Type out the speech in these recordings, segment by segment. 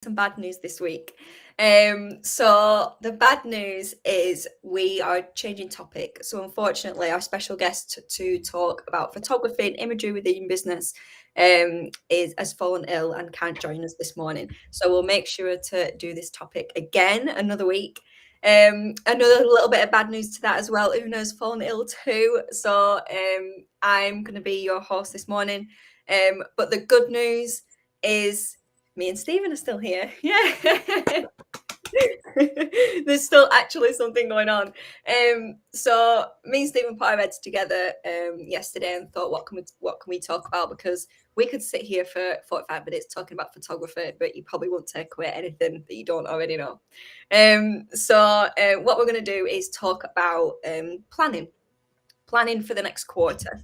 Some bad news this week. So the bad news is we are changing topic. So unfortunately, our special guest to talk about photography and imagery within business has fallen ill and can't join us this morning. So we'll make sure to do this topic again another week. Another little bit of bad news to that as well. Una's fallen ill too. So I'm going to be your host this morning. But the good news is me and Stephen are still here. Yeah. There's still actually something going on. So me and Stephen put our heads together yesterday and thought, what can we talk about? Because we could sit here for 45 minutes talking about photography, but you probably won't take away anything that you don't already know. So what we're going to do is talk about planning for the next quarter.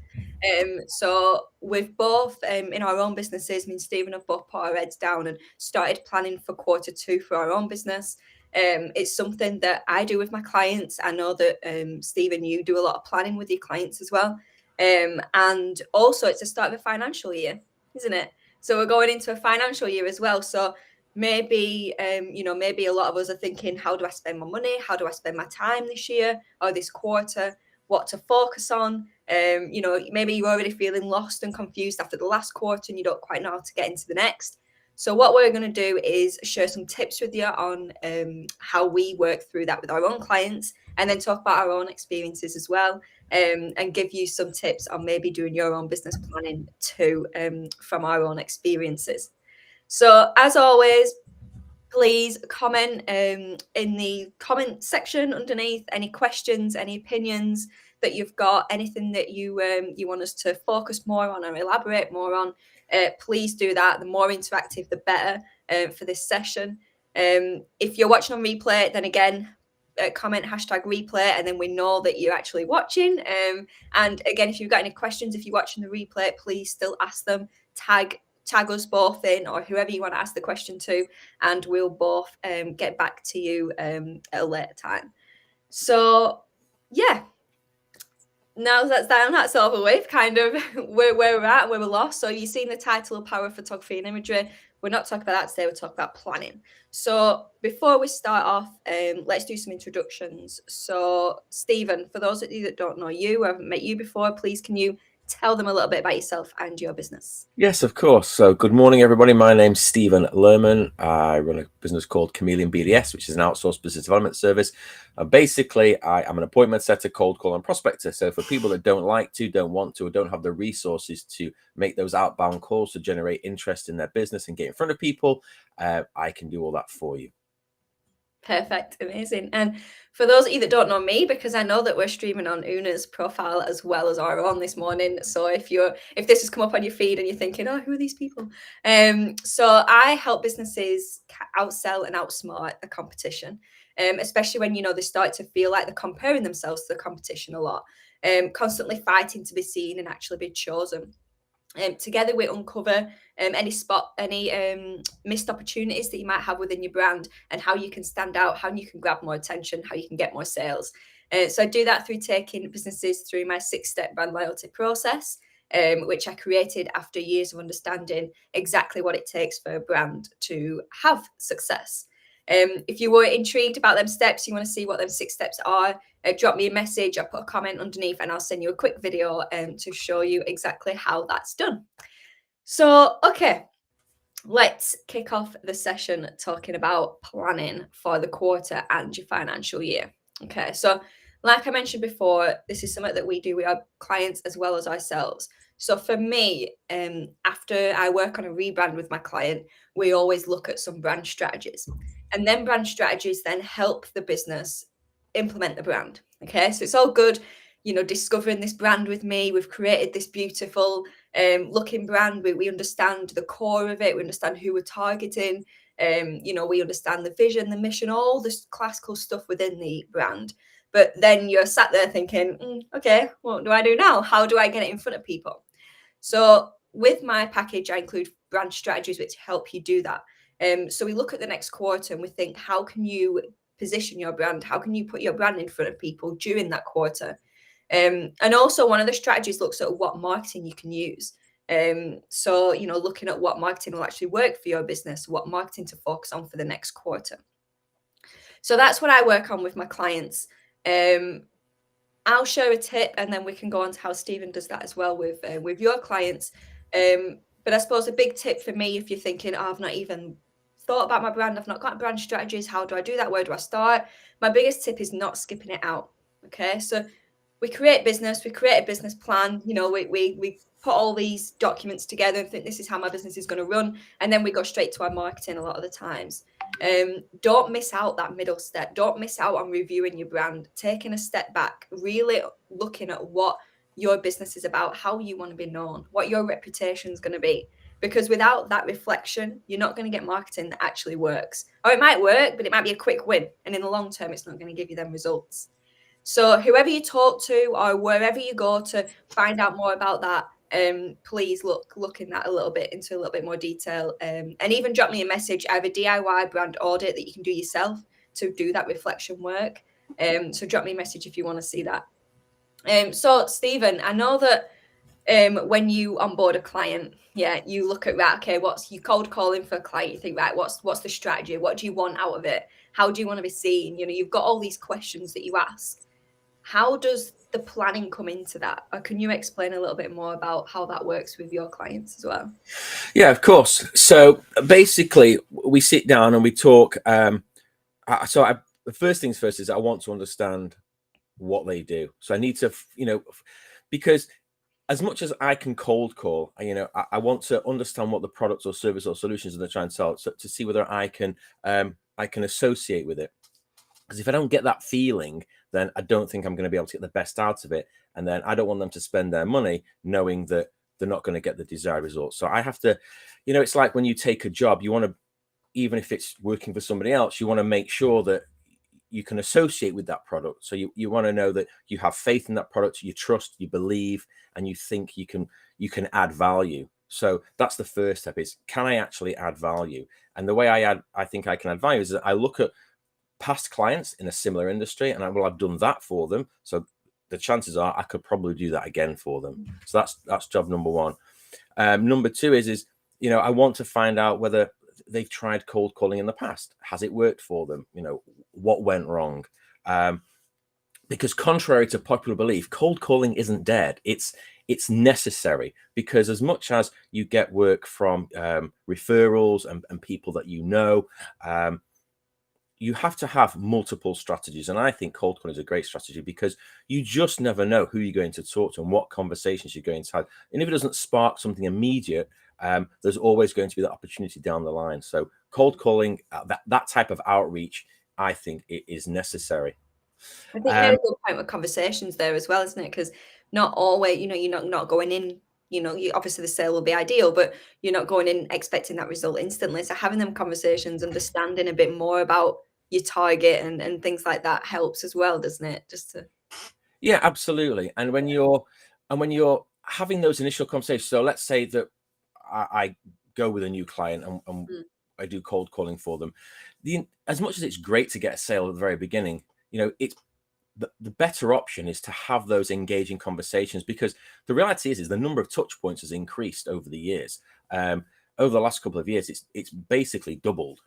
So we've both, in our own businesses, me and Stephen have both put our heads down and started planning for quarter two for our own business. It's something that I do with my clients. I know that, Stephen, you do a lot of planning with your clients as well. And also it's the start of a financial year, isn't it? So we're going into a financial year as well. So maybe, maybe a lot of us are thinking, how do I spend my money? How do I spend my time this year or this quarter? What to focus on? Maybe you're already feeling lost and confused after the last quarter and you don't quite know how to get into the next. So what we're going to do is share some tips with you on how we work through that with our own clients, and then talk about our own experiences as well, and give you some tips on maybe doing your own business planning too, from our own experiences. So as always, please comment in the comment section underneath any questions, any opinions that you've got, anything that you want us to focus more on or elaborate more on. Please do that. The more interactive, the better for this session. If you're watching on replay, then again, comment #replay, and then we know that you're actually watching. And again, if you've got any questions, if you're watching the replay, please still ask them. Tag us both in, or whoever you want to ask the question to, and we'll both get back to you at a later time. So yeah, now that's over with, kind of where we're at, where we're lost. So you've seen the title, Power of Photography and Imagery. We're not talking about that today, we're talking about planning. So before we start off, let's do some introductions. So Stephen, for those of you that don't know you, or haven't met you before, please can you tell them a little bit about yourself and your business? Yes, of course. So good morning, everybody. My name's Stephen Lerman. I run a business called Chameleon BDS, which is an outsourced business development service. Basically, I'm an appointment setter, cold call, and prospector. So for people that don't want to, or don't have the resources to make those outbound calls to generate interest in their business and get in front of people, I can do all that for you. Perfect. Amazing. And for those of you that don't know me, because I know that we're streaming on Una's profile as well as our own this morning. So if this has come up on your feed and you're thinking, oh, who are these people? So I help businesses outsell and outsmart the competition, especially when, they start to feel like they're comparing themselves to the competition a lot, constantly fighting to be seen and actually be chosen. Together we uncover any missed opportunities that you might have within your brand, and how you can stand out, how you can grab more attention, how you can get more sales. So I do that through taking businesses through my 6-step brand loyalty process, which I created after years of understanding exactly what it takes for a brand to have success. If you were intrigued about them steps, you want to see what them 6 steps are, drop me a message, I'll put a comment underneath, and I'll send you a quick video to show you exactly how that's done. So, okay, let's kick off the session talking about planning for the quarter and your financial year. Okay, so like I mentioned before, this is something that we do with our clients as well as ourselves. So for me, after I work on a rebrand with my client, we always look at some brand strategies. And then brand strategies then help the business implement the brand. Okay, so it's all good, discovering this brand with me. We've created this beautiful looking brand. We understand the core of it. We understand who we're targeting. We understand the vision, the mission, all this classical stuff within the brand. But then you're sat there thinking, okay, what do I do now? How do I get it in front of people? So with my package, I include brand strategies which help you do that. So we look at the next quarter and we think, how can you position your brand? How can you put your brand in front of people during that quarter? And also one of the strategies looks at what marketing you can use. So, looking at what marketing will actually work for your business, what marketing to focus on for the next quarter. So that's what I work on with my clients. I'll share a tip, and then we can go on to how Stephen does that as well with your clients. But I suppose a big tip for me, if you're thinking, oh, I've not even thought about my brand, I've not got brand strategies, how do I do that? Where do I start? My biggest tip is not skipping it out. Okay, so we create a business plan. We put all these documents together and think this is how my business is going to run, and then we go straight to our marketing a lot of the times. Don't miss out that middle step. Don't miss out on reviewing your brand, taking a step back, really looking at what your business is about, how you want to be known, what your reputation is going to be. Because without that reflection, you're not going to get marketing that actually works. Or it might work, but it might be a quick win. And in the long term, it's not going to give you them results. So whoever you talk to or wherever you go to find out more about that, please look in that into a little bit more detail, and even drop me a message. I have a DIY brand audit that you can do yourself to do that reflection work. So drop me a message if you want to see that. So Stephen, I know that when you onboard a client, you look at, right, okay, what's you cold calling for a client, you think, right, what's the strategy, what do you want out of it, how do you want to be seen, you've got all these questions that you ask. How does the planning come into that? Or can you explain a little bit more about how that works with your clients as well? Yeah, of course. So basically, we sit down and we talk. The first things first is I want to understand what they do. So I need to, because as much as I can cold call, I want to understand what the products or service or solutions that they're trying to sell, so to see whether I can associate with it. Because if I don't get that feeling, then I don't think I'm going to be able to get the best out of it. And then I don't want them to spend their money knowing that they're not going to get the desired results. So I have to, it's like when you take a job, you want to, even if it's working for somebody else, you want to make sure that you can associate with that product. So you want to know that you have faith in that product, you trust, you believe, and you think you can add value. So that's the first step, is can I actually add value? And the way I think I can add value is that I look at past clients in a similar industry, and I've done that for them. So the chances are I could probably do that again for them. So that's job number one. Number two is I want to find out whether they've tried cold calling in the past. Has it worked for them? What went wrong? Because contrary to popular belief, cold calling isn't dead. It's necessary, because as much as you get work from referrals and people that you have to have multiple strategies. And I think cold calling is a great strategy, because you just never know who you're going to talk to and what conversations you're going to have. And if it doesn't spark something immediate, there's always going to be that opportunity down the line. So cold calling, that type of outreach, I think it is necessary. I think you made a good point with conversations there as well, isn't it? Because not always, you're not going in, obviously the sale will be ideal, but you're not going in expecting that result instantly. So having them conversations, understanding a bit more about your target and things like that helps as well, doesn't it? Yeah, absolutely. And when you're having those initial conversations, so let's say that I go with a new client and I do cold calling for them. As much as it's great to get a sale at the very beginning, it's the better option is to have those engaging conversations, because the reality is the number of touch points has increased over the years. Over the last couple of years, it's basically doubled.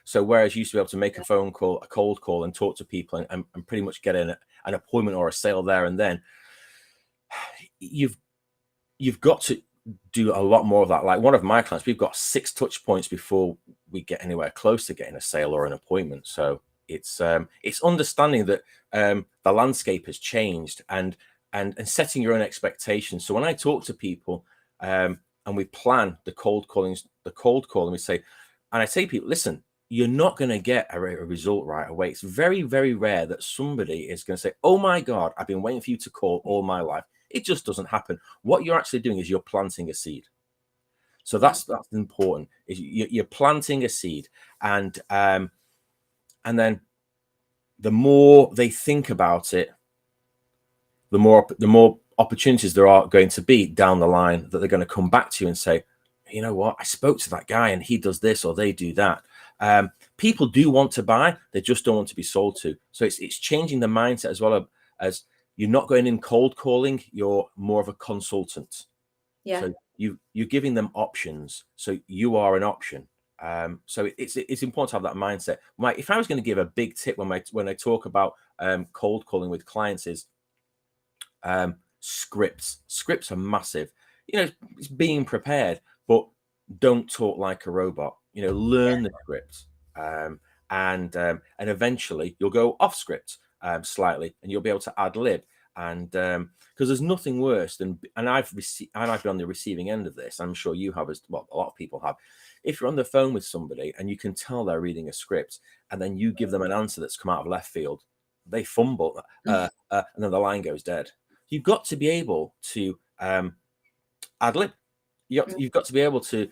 So whereas you used to be able to make a phone call, a cold call, and talk to people and pretty much get an appointment or a sale there and then, you've got to do a lot more of that. Like one of my clients, we've got 6 touch points before we get anywhere close to getting a sale or an appointment. So it's understanding that the landscape has changed and setting your own expectations. So when I talk to people and we plan the cold call, and we say, and I say to people, listen, you're not going to get a result right away. It's very, very rare that somebody is going to say, oh my God, I've been waiting for you to call all my life. It just doesn't happen. What you're actually doing is you're planting a seed. So that's important. Is you're planting a seed, and then the more they think about it, the more opportunities there are going to be down the line that they're going to come back to you and say, you know what, I spoke to that guy and he does this or they do that. People do want to buy, they just don't want to be sold to. So it's changing the mindset as well, as you're not going in cold calling, you're more of a consultant. Yeah. So you're giving them options. So you are an option. So it's important to have that mindset. If I was going to give a big tip when I talk about cold calling with clients is scripts. Scripts are massive. It's being prepared, but don't talk like a robot. Learn the script, and eventually you'll go off script slightly, and you'll be able to ad lib. And because there's nothing worse than, and I've been on the receiving end of this. I'm sure you have as well. A lot of people have. If you're on the phone with somebody and you can tell they're reading a script, and then you give them an answer that's come out of left field, they fumble, and then the line goes dead. You've got to be able to ad lib. You've got to be able to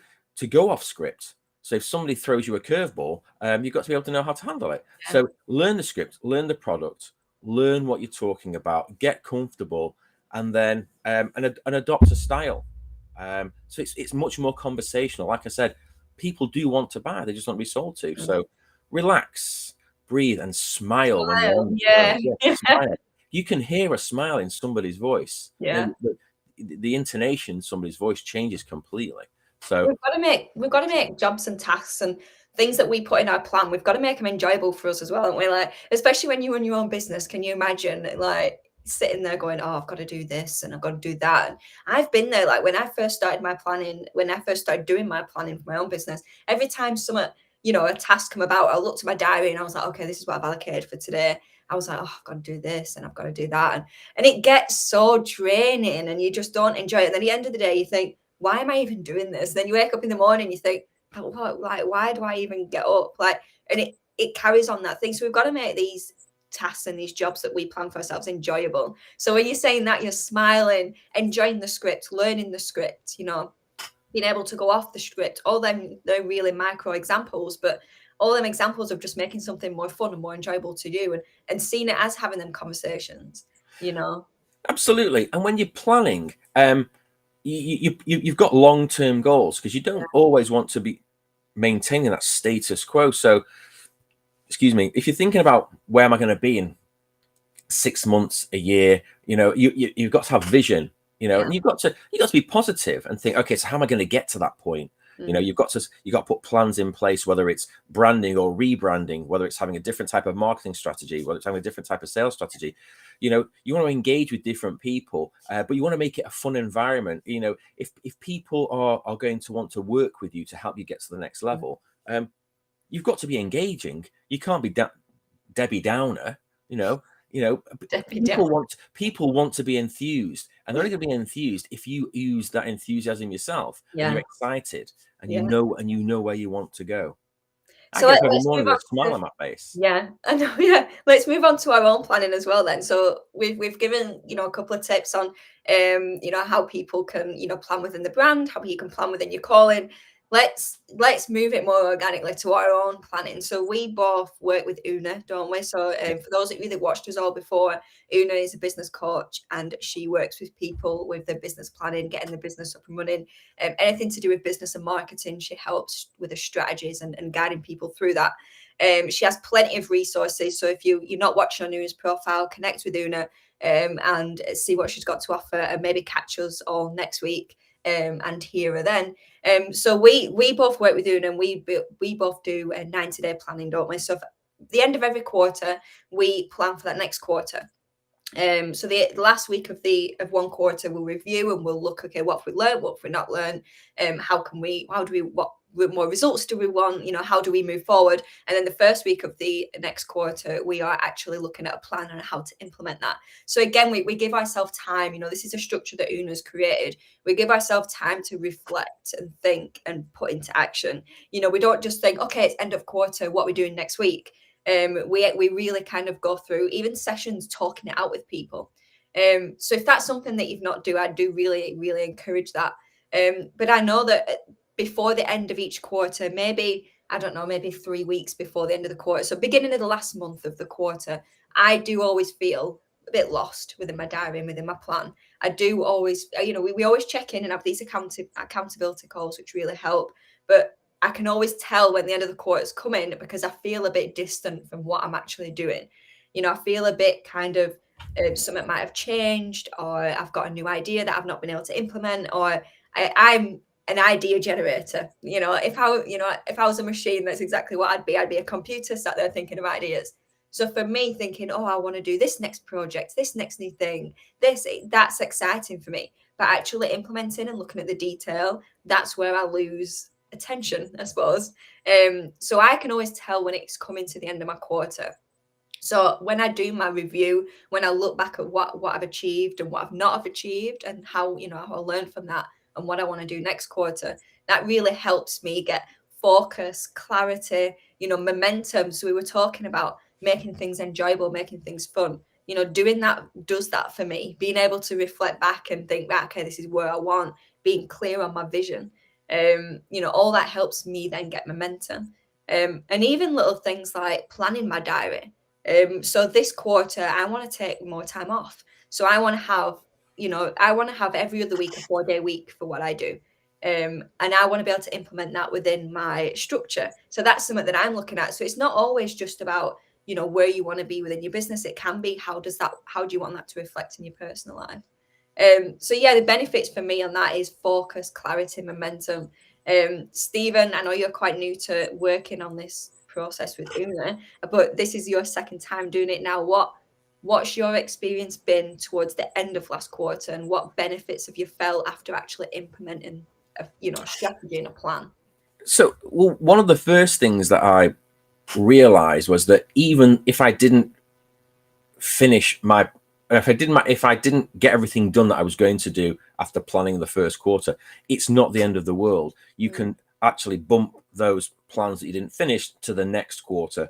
go off script. So if somebody throws you a curveball, you've got to be able to know how to handle it. Yeah. So learn the script, learn the product, learn what you're talking about, get comfortable, and then and adopt a style. So it's much more conversational. Like I said, people do want to buy; they just want to be sold to. So relax, breathe, and smile when you're on the phone. Yeah, smile. You can hear a smile in somebody's voice. Yeah. The intonation in somebody's voice changes completely. So we've got to make jobs and tasks and things that we put in our plan. We've got to make them enjoyable for us as well, and we're like, especially when you run your own business. Can you imagine like sitting there going, "Oh, I've got to do this and I've got to do that." And I've been there. Like when I first started my planning, when I first started doing my planning for my own business, every time a task come about, I looked at my diary and I was like, "Okay, this is what I've allocated for today." I was like, "Oh, I've got to do this and I've got to do that," and it gets so draining, and you just don't enjoy it. And at the end of the day, you think, why am I even doing this? Then you wake up in the morning, you think, why do I even get up? And it carries on that thing. So we've got to make these tasks and these jobs that we plan for ourselves enjoyable. So when you're saying that, you're smiling, enjoying the script, learning the script, being able to go off the script, all them, they're really micro examples, but all them examples of just making something more fun and more enjoyable to do, and seeing it as having them conversations, Absolutely. And when you're planning, you've got long-term goals, because you don't always want to be maintaining that status quo. So, excuse me, if you're thinking about where am I going to be in 6 months, a year, you've got to have vision, and you've got to be positive and think, okay, so how am I going to get to that point? You've got to put plans in place, whether it's branding or rebranding, whether it's having a different type of marketing strategy, whether it's having a different type of sales strategy. You want to engage with different people, but you want to make it a fun environment. If people are going to want to work with you to help you get to the next level, you've got to be engaging. You can't be Debbie Downer. People want to be enthused, and they're only going to be enthused if you use that enthusiasm yourself, and you're excited, and you know where you want to go. I get up every morning with a smile on my face. Yeah, I know. Yeah, let's move on to our own planning as well then. So we've given a couple of tips on how people can plan within the brand, how you can plan within your calling. Let's move it more organically to our own planning. So we both work with Una, don't we? So for those of you that watched us all before, Una is a business coach, and she works with people with their business planning, getting the business up and running. Anything to do with business and marketing, she helps with the strategies and guiding people through that. She has plenty of resources. So if you're not watching on Una's profile, connect with Una and see what she's got to offer, and maybe catch us all next week and hear her then. So we both work with Una, and we both do a 90-day planning, don't we? So at the end of every quarter, we plan for that next quarter. So the last week of one quarter, we'll review and we'll look, okay, what have we learned, what have we not learned, what more results do we want, how do we move forward? And then the first week of the next quarter, we are actually looking at a plan on how to implement that. So again, we give ourselves time. This is a structure that Una's created. We give ourselves time to reflect and think and put into action. We don't just think, okay, it's end of quarter, what are we doing next week? We really kind of go through even sessions talking it out with people. So if that's something that you've not do, I do really, really encourage that. But I know that before the end of each quarter, maybe 3 weeks before the end of the quarter, so beginning of the last month of the quarter, I do always feel a bit lost within my diary and within my plan. I do always, we always check in and have these accountability calls, which really help. But I can always tell when the end of the quarter is coming, because I feel a bit distant from what I'm actually doing. I feel a bit kind of something might have changed, or I've got a new idea that I've not been able to implement, or I'm an idea generator. If I was a machine, that's exactly what I'd be. I'd be a computer sat there thinking of ideas. So for me, thinking, oh, I want to do this next project, this next new thing, that's exciting for me. But actually implementing and looking at the detail, that's where I lose attention, I suppose. So I can always tell when it's coming to the end of my quarter. So when I do my review, when I look back at what I've achieved and what I've not have achieved, and how how I learn from that and what I want to do next quarter, that really helps me get focus, clarity, momentum. So we were talking about making things enjoyable, making things fun. Doing that does that for me. Being able to reflect back and think back, okay, this is where I want, being clear on my vision. All that helps me then get momentum. And even little things like planning my diary. So this quarter, I want to take more time off. So I want to have every other week a 4-day week for what I do. And I want to be able to implement that within my structure. So that's something that I'm looking at. So it's not always just about, where you want to be within your business. It can be how do you want that to reflect in your personal life? So yeah, the benefits for me on that is focus, clarity, momentum. Stephen, I know you're quite new to working on this process with Una, but this is your second time doing it now. What's your experience been towards the end of last quarter, and what benefits have you felt after actually implementing a strategy and a plan? So, well, one of the first things that I realized was that even if I didn't finish my if I didn't get everything done that I was going to do after planning the first quarter, it's not the end of the world. You can actually bump those plans that you didn't finish to the next quarter,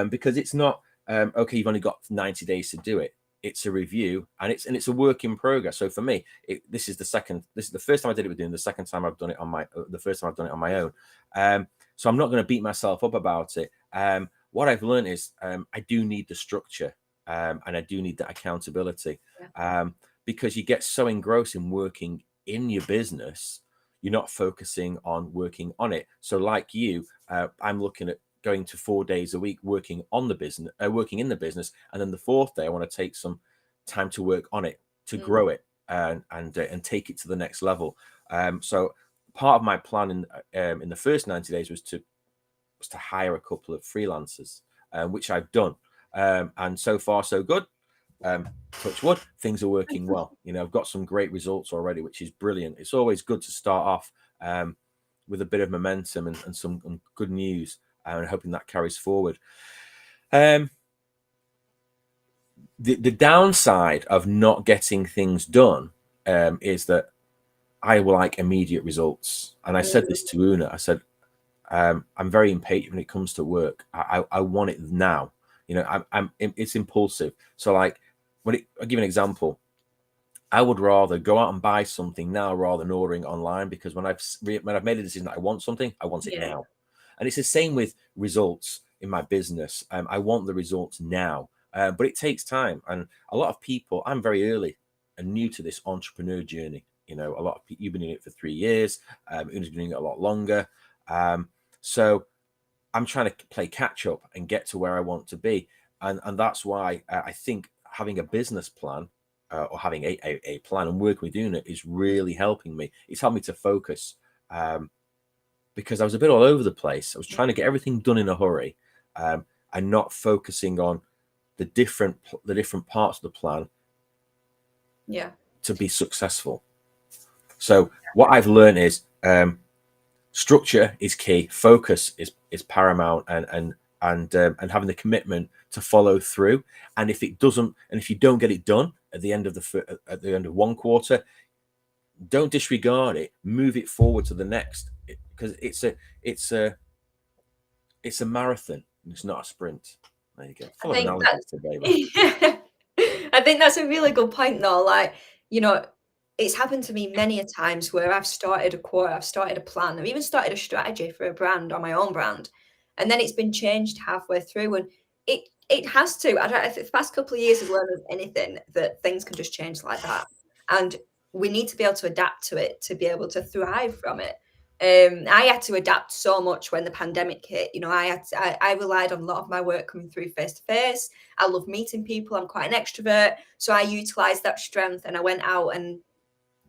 because it's not okay, you've only got 90 days to do it. It's a review, and it's a work in progress. So for me, this is the first time I did it with Doom, the second time I've done it the first time I've done it on my own. So I'm not going to beat myself up about it. What I've learned is I do need the structure. And I do need that accountability, because you get so engrossed in working in your business, you're not focusing on working on it. So like you, I'm looking at going to 4 days a week working on the business, working in the business, and then the fourth day I want to take some time to work on it, to grow it, and take it to the next level. So part of my plan in the first 90 days was to hire a couple of freelancers, which I've done. And so far, so good. Touch wood, things are working well. I've got some great results already, which is brilliant. It's always good to start off with a bit of momentum and some good news, and hoping that carries forward. The downside of not getting things done is that I will like immediate results. And I said this to Una. I said, I'm very impatient when it comes to work. I want it now. It's impulsive. So like I'll give you an example. I would rather go out and buy something now rather than ordering online, because when I've made a decision that I want something, I want it now. And it's the same with results in my business. I want the results now, but it takes time. And a lot of people, I'm very early and new to this entrepreneur journey. A lot of people, you've been doing it for 3 years. Una's been doing it a lot longer. So I'm trying to play catch up and get to where I want to be. And that's why I think having a business plan or having a plan and working with Una is really helping me. It's helped me to focus, because I was a bit all over the place. I was trying to get everything done in a hurry, and not focusing on the different parts of the plan to be successful. So what I've learned is structure is key, focus is paramount, and having the commitment to follow through. And if you don't get it done at the end of one quarter, don't disregard it. Move it forward to the next, because it's a marathon. It's not a sprint. There you go. Full of analogies today, man. I think that's a really good point, though. Like, it's happened to me many a times where I've started a quarter, I've started a plan, I've even started a strategy for a brand or my own brand, and then it's been changed halfway through. And it has to. I think the past couple of years has learned anything that things can just change like that, and we need to be able to adapt to it to be able to thrive from it. I had to adapt so much when the pandemic hit. I relied on a lot of my work coming through face to face. I love meeting people. I'm quite an extrovert, so I utilized that strength, and I went out and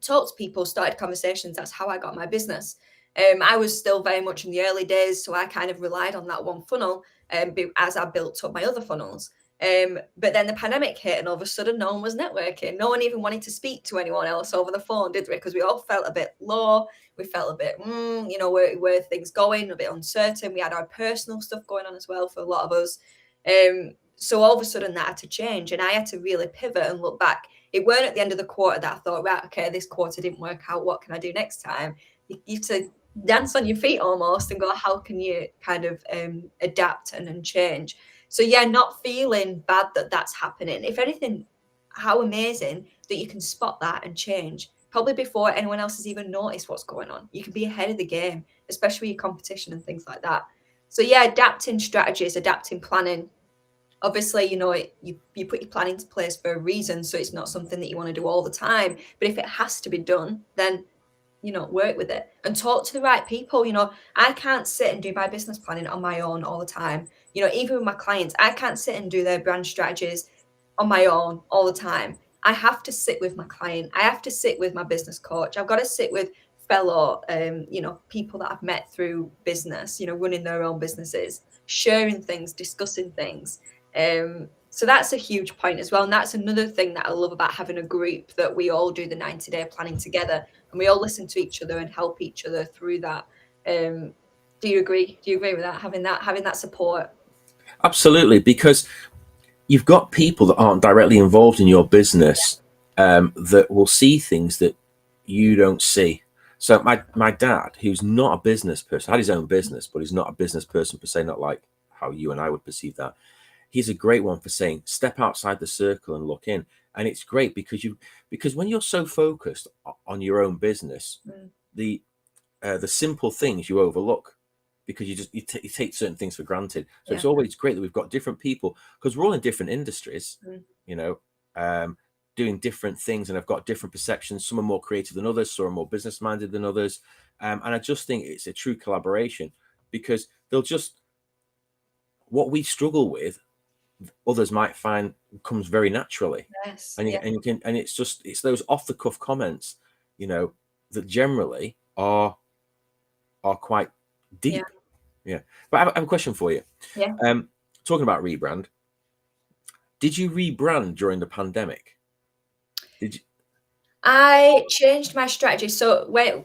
talked to people, started conversations. That's how I got my business. I was still very much in the early days, so I kind of relied on that one funnel as I built up my other funnels. But then the pandemic hit, and all of a sudden, no one was networking. No one even wanted to speak to anyone else over the phone, did we? Because we all felt a bit low. We felt a bit, where things going, a bit uncertain. We had our personal stuff going on as well for a lot of us. So all of a sudden, that had to change, and I had to really pivot and look back. It weren't at the end of the quarter that I thought, right, okay, this quarter didn't work out. What can I do next time? You have to dance on your feet almost and go, how can you kind of adapt and change? So yeah, not feeling bad that that's happening. If anything, how amazing that you can spot that and change probably before anyone else has even noticed what's going on. You can be ahead of the game, especially your competition and things like that. So yeah, adapting strategies, adapting planning. Obviously, you put your plan into place for a reason, so it's not something that you want to do all the time. But if it has to be done, then work with it and talk to the right people. I can't sit and do my business planning on my own all the time. Even with my clients, I can't sit and do their brand strategies on my own all the time. I have to sit with my client. I have to sit with my business coach. I've got to sit with fellow, people that I've met through business, running their own businesses, sharing things, discussing things. So that's a huge point as well. And that's another thing that I love about having a group, that we all do the 90-day planning together and we all listen to each other and help each other through that. Do you agree? Do you agree with that? Having that support? Absolutely, because you've got people that aren't directly involved in your business that will see things that you don't see. So my dad, who's not a business person, had his own business, but he's not a business person per se, not like how you and I would perceive that. He's a great one for saying, step outside the circle and look in. And it's great because when you're so focused on your own business, the simple things you overlook, because you take certain things for granted. So it's always great that we've got different people, because we're all in different industries, doing different things, and I've got different perceptions. Some are more creative than others, some are more business minded than others. And I just think it's a true collaboration, because what we struggle with, others might find comes very naturally. Yes. And it's those off the cuff comments, that generally are quite deep. Yeah. But I have a question for you. Yeah. Talking about rebrand, did you rebrand during the pandemic? Did you? I changed my strategy. So when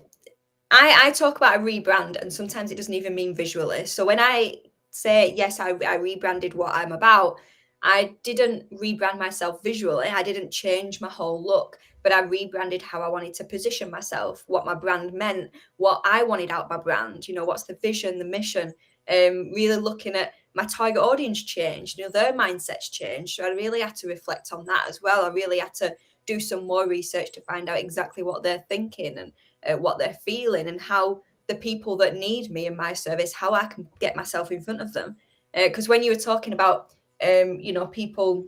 I talk about a rebrand, and sometimes it doesn't even mean visually. So when I say, yes, I rebranded what I'm about, I didn't rebrand myself visually. I didn't change my whole look, but I rebranded how I wanted to position myself, what my brand meant, what I wanted out my brand, what's the vision, the mission, really looking at my target audience changed, their mindsets changed. So I really had to reflect on that as well. I really had to do some more research to find out exactly what they're thinking and what they're feeling, and how the people that need me and my service, how I can get myself in front of them. Because when you were talking about, people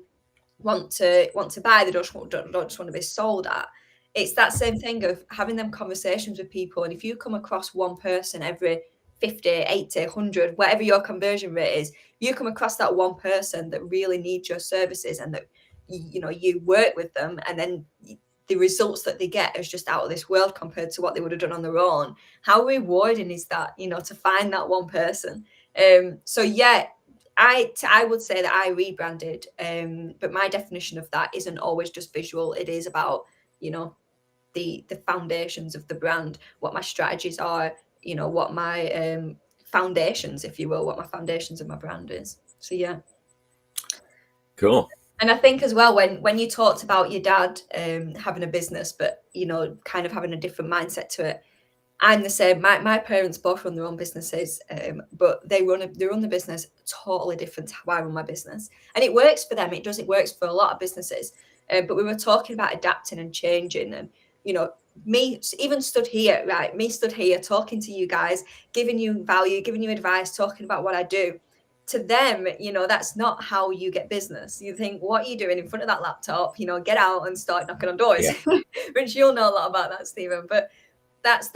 want to buy, they don't just want to be sold at. It's that same thing of having them conversations with people. And if you come across one person every 50, 80, 100, whatever your conversion rate is, you come across that one person that really needs your services, and that you work with them, and then the results that they get is just out of this world compared to what they would have done on their own. How rewarding is that, to find that one person? So yeah, I would say that I rebranded, but my definition of that isn't always just visual. It is about, the foundations of the brand, what my strategies are, what my foundations, if you will, what my foundations of my brand is. So yeah. Cool. And I think as well, when you talked about your dad having a business, but kind of having a different mindset to it, I'm the same. My parents both run their own businesses, but they run the business totally different to how I run my business, and it works for them. It works for a lot of businesses. But we were talking about adapting and changing, and me stood here talking to you guys, giving you value, giving you advice, talking about what I do. To them, that's not how you get business. You think, what are you doing in front of that laptop? Get out and start knocking on doors. Yeah. Which you'll know a lot about that, Stephen. But that's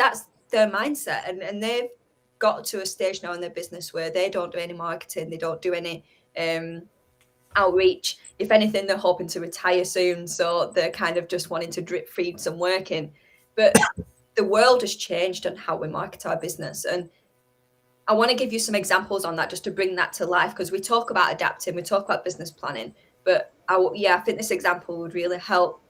their mindset, and they've got to a stage now in their business where they don't do any marketing, they don't do any outreach. If anything, they're hoping to retire soon, so they're kind of just wanting to drip feed some work in. But the world has changed on how we market our business. And I want to give you some examples on that just to bring that to life, because we talk about adapting, we talk about business planning, but I think this example would really help.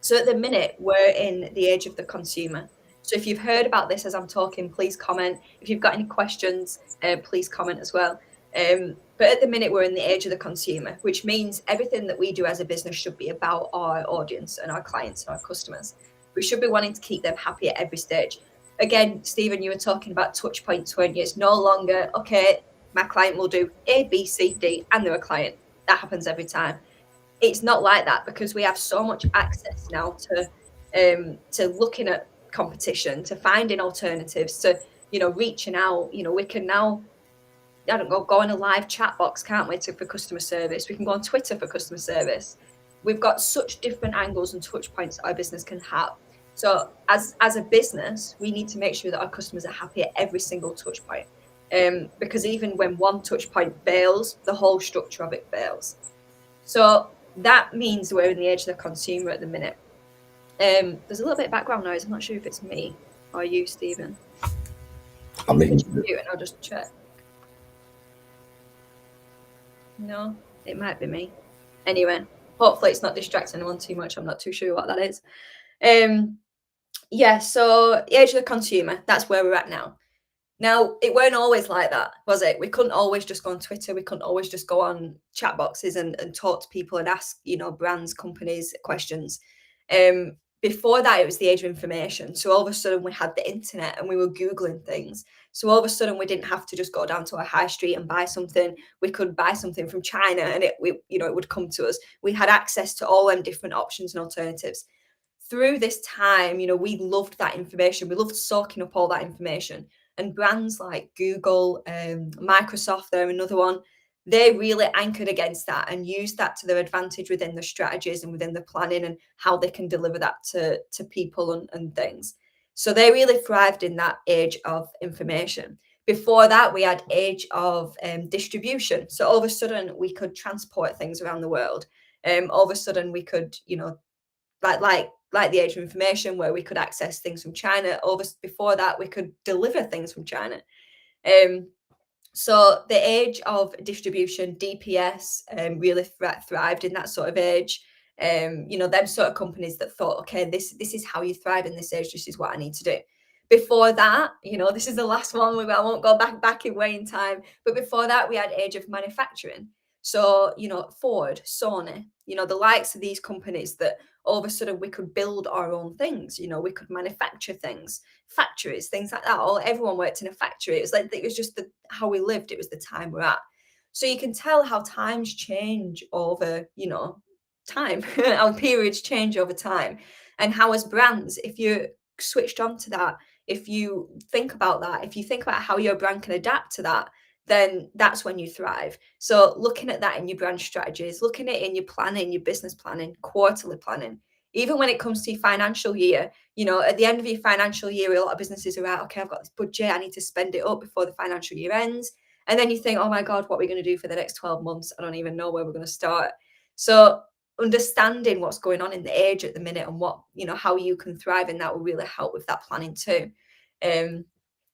So at the minute, we're in the age of the consumer. So if you've heard about this as I'm talking, please comment. If you've got any questions, please comment as well. But at the minute, we're in the age of the consumer, which means everything that we do as a business should be about our audience and our clients and our customers. We should be wanting to keep them happy at every stage. Again, Stephen, you were talking about touch points, weren't you? It's no longer, okay, my client will do A, B, C, D, and they're a client. That happens every time. It's not like that, because we have so much access now to looking at competition, to finding alternatives, to reaching out. We can now, I don't know, go on a live chat box, can't we, for customer service? We can go on Twitter for customer service. We've got such different angles and touch points that our business can have. So as a business, we need to make sure that our customers are happy at every single touch point, because even when one touch point fails, the whole structure of it fails. So that means we're in the age of the consumer at the minute. There's a little bit of background noise. I'm not sure if it's me or you, Stephen. I'll just check. No, it might be me. Anyway, hopefully it's not distracting anyone too much. I'm not too sure what that is. Yeah, so the age of the consumer, that's where we're at now. Now, it weren't always like that, was it? We couldn't always just go on Twitter. We couldn't always just go on chat boxes and talk to people and ask, brands, companies questions. Before that, it was the age of information. So all of a sudden we had the internet and we were Googling things. So all of a sudden we didn't have to just go down to a high street and buy something. We could buy something from China and it would come to us. We had access to all them different options and alternatives. Through this time, we loved that information. We loved soaking up all that information. And brands like Google, Microsoft, they're another one, they really anchored against that and used that to their advantage within their strategies and within the planning and how they can deliver that to people and things. So they really thrived in that age of information. Before that, we had age of distribution. So all of a sudden, we could transport things around the world. All of a sudden, we could, like the age of information, where we could access things from China. Before that, we could deliver things from China. So the age of distribution, DPS, really thrived in that sort of age. Them sort of companies that thought, okay, this is how you thrive in this age. This is what I need to do. Before that, this is the last one. I won't go back in way in time. But before that, we had age of manufacturing. So, Ford, Sony, the likes of these companies that all of a sudden we could build our own things. We could manufacture things, factories, things like that. Everyone worked in a factory. It was just how we lived. It was the time we're at. So you can tell how times change over, time, how periods change over time, and how as brands, if you're switched on to that, if you think about that, if you think about how your brand can adapt to that, then that's when you thrive. So looking at that in your brand strategies, looking at it in your planning, your business planning, quarterly planning, even when it comes to your financial year, at the end of your financial year, a lot of businesses are out, okay, I've got this budget, I need to spend it up before the financial year ends. And then you think, oh my God, what are we going to do for the next 12 months? I don't even know where we're going to start. So understanding what's going on in the age at the minute and what, how you can thrive in that will really help with that planning too.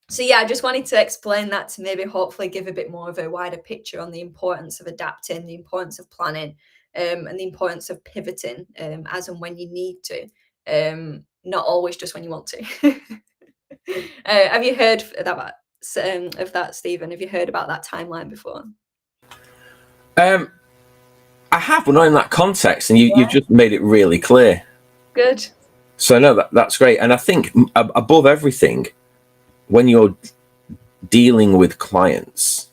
So yeah, I just wanted to explain that to maybe hopefully give a bit more of a wider picture on the importance of adapting, the importance of planning, and the importance of pivoting as and when you need to, not always just when you want to. Have you heard of that, Stephen? Have you heard about that timeline before? I have, but not in that context, and you've just made it really clear. Good. So no, that's great, and I think above everything, when you're dealing with clients,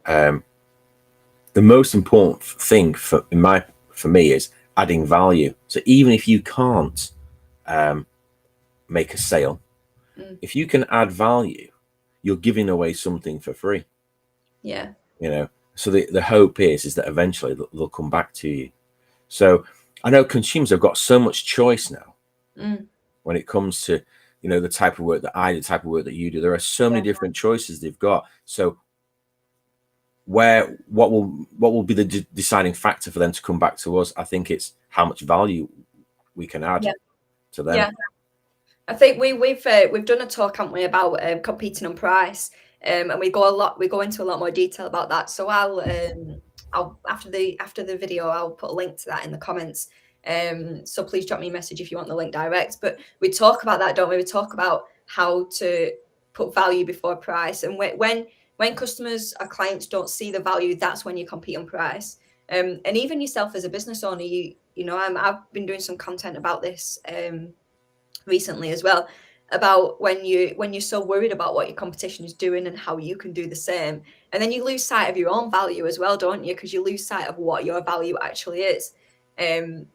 the most important thing for me is adding value. So even if you can't make a sale, if you can add value, you're giving away something for free. Yeah. So the hope is that eventually they'll come back to you. So I know consumers have got so much choice now when it comes to the type of work that I do, the type of work that you do. There are so many different choices they've got. So what will be the deciding factor for them to come back to us? I think it's how much value we can add to them. I think we've done a talk, haven't we, about competing on price, and we go into a lot more detail about that. So I'll after the video, I'll put a link to that in the comments. So please drop me a message if you want the link direct. But we talk about that, don't we? We talk about how to put value before price, and when customers or clients don't see the value, that's when you compete on price. And even yourself as a business owner, I've been doing some content about this. Recently as well, about when you're so worried about what your competition is doing and how you can do the same, and then you lose sight of your own value as well, don't you? Because you lose sight of what your value actually is. And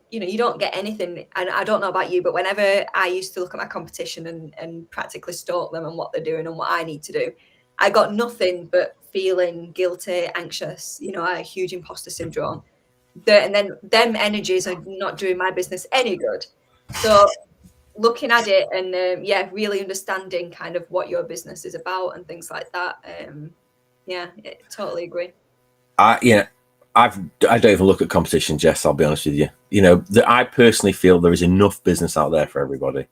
you don't get anything. And I don't know about you, but whenever I used to look at my competition and practically stalk them and what they're doing and what I need to do, I got nothing but feeling guilty, anxious. I had a huge imposter syndrome. And then them energies are not doing my business any good. So looking at it and really understanding kind of what your business is about and things like that. Totally agree. I don't even look at competition, Jess. I'll be honest with you. I personally feel there is enough business out there for everybody.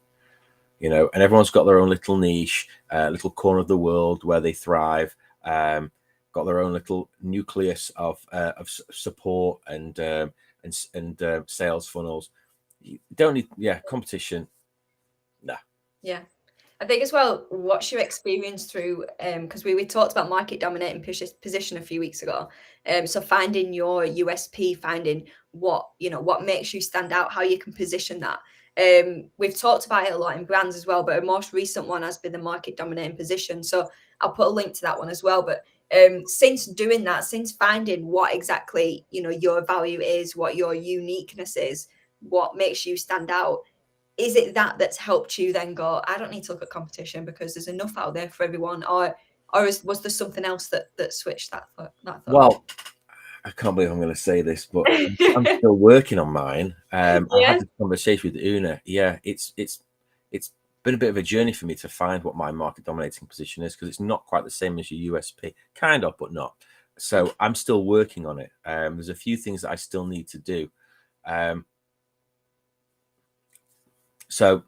And everyone's got their own little niche, little corner of the world where they thrive. Got their own little nucleus of support and sales funnels. You don't need competition. Nah. Yeah. I think as well, what's your experience through, because we talked about market dominating position a few weeks ago. So finding your USP, finding what makes you stand out, how you can position that. We've talked about it a lot in brands as well, but a most recent one has been the market dominating position. So I'll put a link to that one as well. But since doing that, since finding what exactly, your value is, what your uniqueness is, what makes you stand out, is it that's helped you then go, I don't need to look at competition because there's enough out there for everyone? Or was there something else that switched that thought? Well, I can't believe I'm going to say this, but I'm still working on mine. I had this conversation with Una. Yeah, it's been a bit of a journey for me to find what my market dominating position is, because it's not quite the same as your USP, kind of, but not. So I'm still working on it. There's a few things that I still need to do. So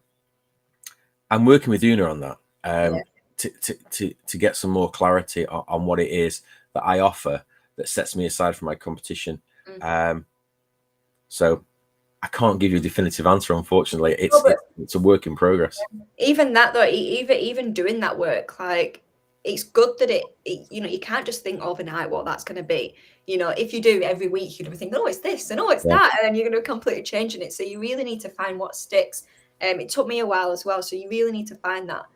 I'm working with Una on that to get some more clarity on what it is that I offer that sets me aside from my competition. So I can't give you a definitive answer, unfortunately. It's a work in progress. Even that though, even doing that work, like, it's good that it you can't just think overnight what that's going to be. If you do every week, you're going to think, oh, it's this and oh, it's that, and then you're going to completely changing it. So you really need to find what sticks. It took me a while as well, so you really need to find that.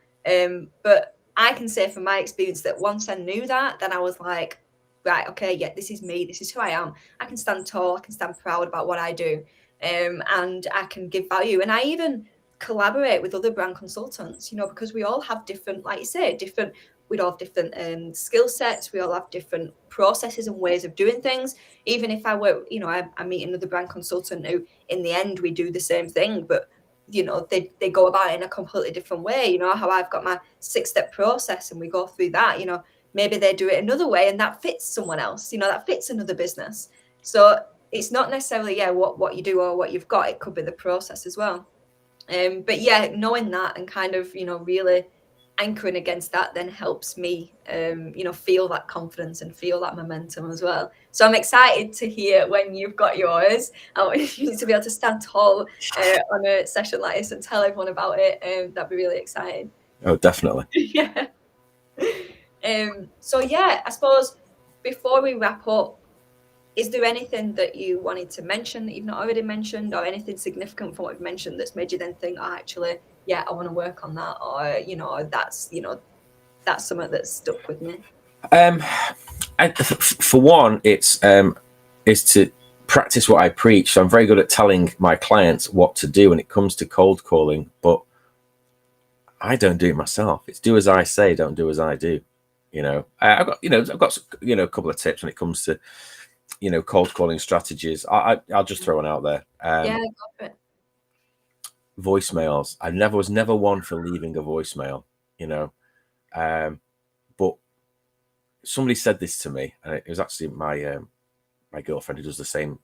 But I can say from my experience that once I knew that, then I was like, right, okay, yeah, this is me, this is who I am. I can stand tall, I can stand proud about what I do, and I can give value. And I even collaborate with other brand consultants, because we all have different, like you say, we'd all have different skill sets. We all have different processes and ways of doing things. Even if I work, I meet another brand consultant who, in the end, we do the same thing, but they go about it in a completely different way. How I've got my 6-step process and we go through that. Maybe they do it another way and that fits someone else. That fits another business. So it's not necessarily what you do or what you've got. It could be the process as well. But knowing that and kind of really anchoring against that then helps me feel that confidence and feel that momentum as well. So I'm excited to hear when you've got yours. I want you to be able to stand tall on a session like this and tell everyone about it. That'd be really exciting. Oh, definitely. Yeah. So I suppose before we wrap up, is there anything that you wanted to mention that you've not already mentioned, or anything significant from what you've mentioned that's made you then think, oh, actually, I want to work on that, or that's something that's stuck with me? For one, it's is to practice what I preach. So I'm very good at telling my clients what to do when it comes to cold calling, but I don't do it myself. It's do as I say, don't do as I do. I've got a couple of tips when it comes to cold calling strategies. I'll just throw one out there. Got it. Voicemails. I was never one for leaving a voicemail. But somebody said this to me, and it was actually my girlfriend who does the same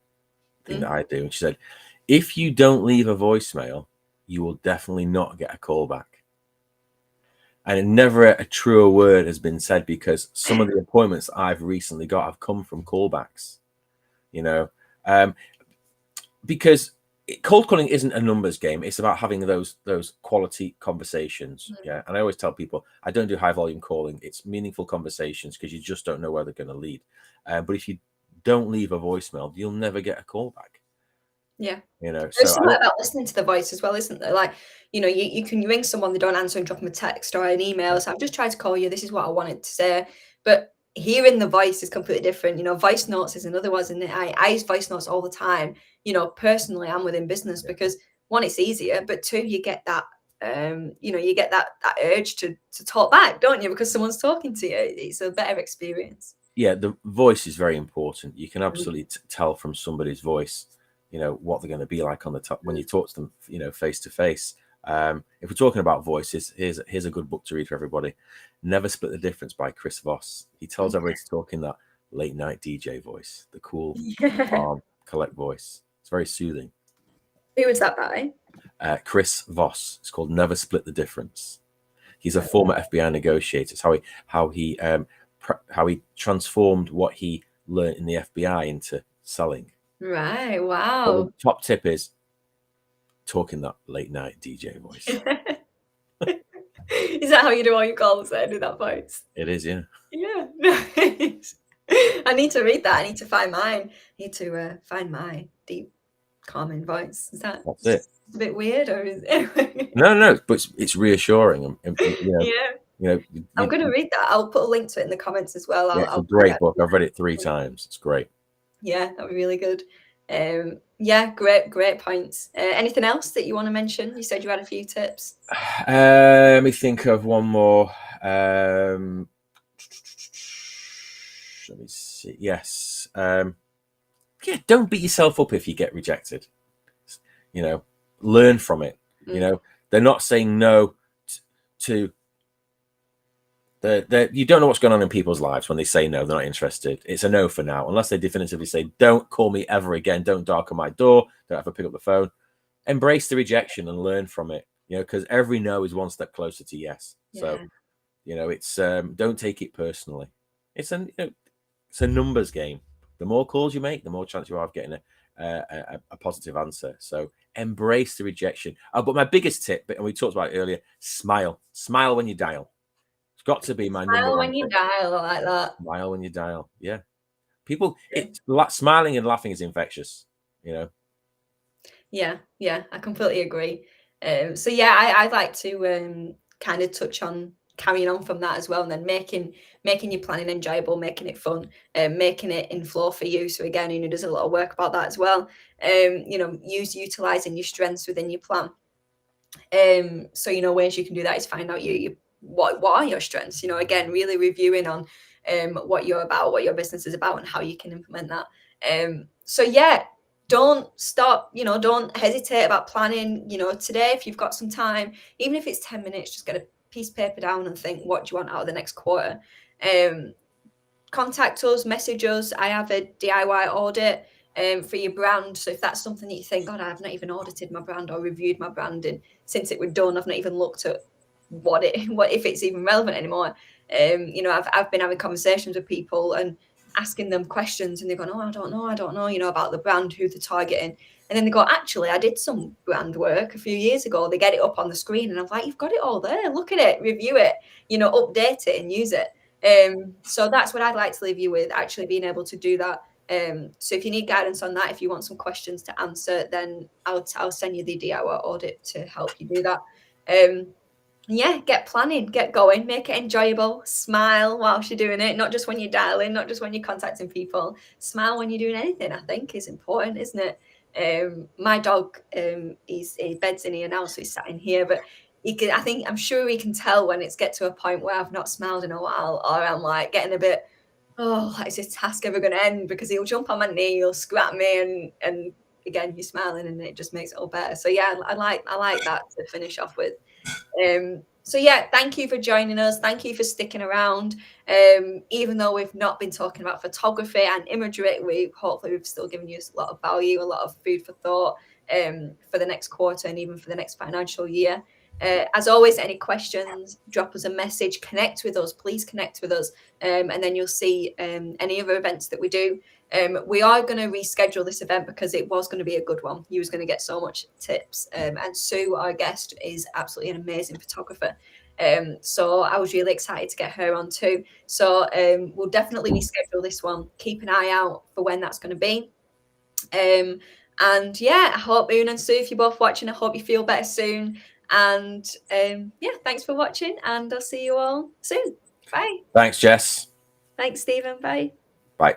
thing that I do. And she said, if you don't leave a voicemail, you will definitely not get a call back. And never a truer word has been said, because some of the appointments I've recently got have come from callbacks, because cold calling isn't a numbers game. It's about having those quality conversations. Yeah. And I always tell people, I don't do high volume calling. It's meaningful conversations, because you just don't know where they're going to lead. But if you don't leave a voicemail, you'll never get a call back. Yeah. So There's something about listening to the voice as well, isn't there? Like, you can ring someone, they don't answer, and drop them a text or an email. So I've just tried to call you. This is what I wanted to say. But hearing the voice is completely different. Voice notes is another one, isn't it? I use voice notes all the time. Personally, I'm within business because one, it's easier, but two, you get that, you get that urge to talk back, don't you? Because someone's talking to you. It's a better experience. Yeah, the voice is very important. You can absolutely tell from somebody's voice, what they're going to be like on the top when you talk to them, face to face. If we're talking about voices, here's a good book to read for everybody. Never Split the Difference by Chris Voss. He tells everybody to talk in that late night DJ voice, the cool, calm, collect voice. It's very soothing. Who was that by? Chris Voss. It's called Never Split the Difference. He's a former FBI negotiator. It's how he transformed what he learned in the FBI into selling. Right. Wow. But the top tip is talking that late night DJ voice. Is that how you do all your calls then, with that voice? It is, yeah. Yeah. Nice. I need to read that. I need to find mine. I need to find my deep, calming voice. That's it. A bit weird, or is it? No, but it's reassuring. Yeah. I'm going to read that. I'll put a link to it in the comments as well. It's a great book. I've read it 3 times. It's great. Yeah, that'd be really good. Yeah, great points. Anything else that you want to mention? You said you had a few tips. Let me think of one more. Let me see. Yes. Don't beat yourself up if you get rejected. Learn from it. They're not saying no to you don't know what's going on in people's lives when they say no, they're not interested. It's a no for now, unless they definitively say, don't call me ever again, don't darken my door, don't ever pick up the phone. Embrace the rejection and learn from it, because every no is one step closer to yes. So, it's don't take it personally. It's a numbers game. The more calls you make, the more chance you have of getting a positive answer. So embrace the rejection. But my biggest tip, and we talked about it earlier, smile when you dial. It's got to be my number one. Smile when you dial, I like that. Smile when you dial. Yeah. People, smiling and laughing is infectious, Yeah, I completely agree. So yeah, I'd like to kind of touch on carrying on from that as well, and then making your planning enjoyable, making it fun, making it in flow for you. So again, there's a lot of work about that as well. Utilizing your strengths within your plan. So ways you can do that is find out what are your strengths. Again, really reviewing on what you're about, what your business is about, and how you can implement that. So yeah, don't stop. Don't hesitate about planning. Today, if you've got some time, even if it's 10 minutes, just get a piece of paper down and think, what do you want out of the next quarter? Contact us, message us. I have a DIY audit for your brand. So if that's something that you think, God, I've not even audited my brand or reviewed my brand, and since it was done, I've not even looked at what if it's even relevant anymore. I've been having conversations with people and asking them questions, and they're going, oh, I don't know, about the brand, who they're targeting. And then they go, actually, I did some brand work a few years ago. They get it up on the screen, and I'm like, you've got it all there. Look at it, review it, update it and use it. So that's what I'd like to leave you with, actually being able to do that. So if you need guidance on that, if you want some questions to answer, then I'll send you the DIY audit to help you do that. Yeah, get planning, get going, make it enjoyable, smile whilst you're doing it, not just when you're dialing, not just when you're contacting people. Smile when you're doing anything, I think, is important, isn't it? My dog, he beds in here now, so he's sat in here, but I'm sure he can tell when it's get to a point where I've not smiled in a while, or I'm like getting a bit, is this task ever going to end? Because he'll jump on my knee, he'll scrap me, and again, you're smiling, and it just makes it all better. So yeah, I like that to finish off with. So yeah, thank you for joining us. Thank you for sticking around. Even though we've not been talking about photography and imagery, hopefully we've still given you a lot of value, a lot of food for thought. for the next quarter and even for the next financial year. As always, any questions, drop us a message, connect with us, please connect with us, and then you'll see any other events that we do. We are going to reschedule this event because it was going to be a good one. You was going to get so much tips, and Sue, our guest, is absolutely an amazing photographer. So I was really excited to get her on too. So we'll definitely reschedule this one. Keep an eye out for when that's going to be. And yeah, I hope Una and Sue, if you're both watching, I hope you feel better soon. And yeah, thanks for watching, and I'll see you all soon. Bye. Thanks, Jess. Thanks, Stephen. Bye. Bye.